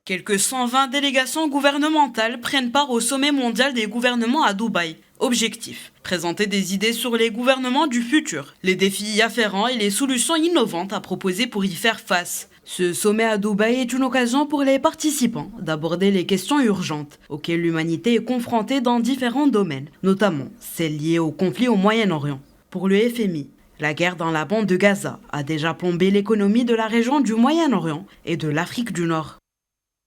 Quelques 120 délégations gouvernementales prennent part au sommet mondial des gouvernements à Dubaï. Objectif, présenter des idées sur les gouvernements du futur, les défis y afférents et les solutions innovantes à proposer pour y faire face. Ce sommet à Dubaï est une occasion pour les participants d'aborder les questions urgentes auxquelles l'humanité est confrontée dans différents domaines, notamment celles liées au conflit au Moyen-Orient. Pour le FMI, la guerre dans la bande de Gaza a déjà plombé l'économie de la région du Moyen-Orient et de l'Afrique du Nord.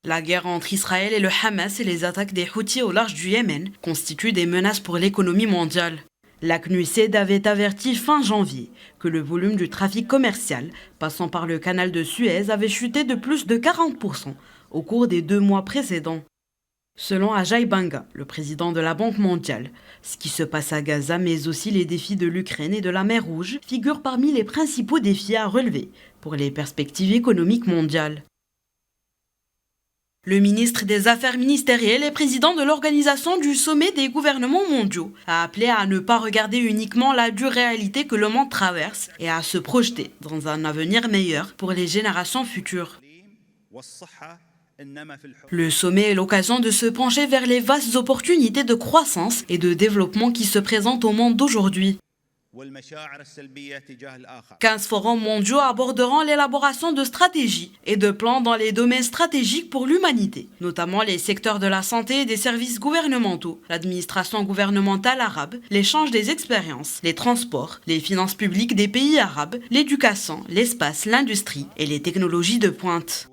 La guerre entre Israël et le Hamas et les attaques des Houthis au large du Yémen constituent des menaces pour l'économie mondiale. La CNUSED avait averti fin janvier que le volume du trafic commercial passant par le canal de Suez avait chuté de plus de 40% au cours des 2 mois précédents. Selon Ajay Banga, le président de la Banque mondiale, ce qui se passe à Gaza, mais aussi les défis de l'Ukraine et de la mer Rouge, figurent parmi les principaux défis à relever pour les perspectives économiques mondiales. Le ministre des Affaires ministérielles et président de l'organisation du sommet des gouvernements mondiaux a appelé à ne pas regarder uniquement la dure réalité que le monde traverse et à se projeter dans un avenir meilleur pour les générations futures. Le sommet est l'occasion de se pencher vers les vastes opportunités de croissance et de développement qui se présentent au monde d'aujourd'hui. 15 forums mondiaux aborderont l'élaboration de stratégies et de plans dans les domaines stratégiques pour l'humanité, notamment les secteurs de la santé et des services gouvernementaux, l'administration gouvernementale arabe, l'échange des expériences, les transports, les finances publiques des pays arabes, l'éducation, l'espace, l'industrie et les technologies de pointe.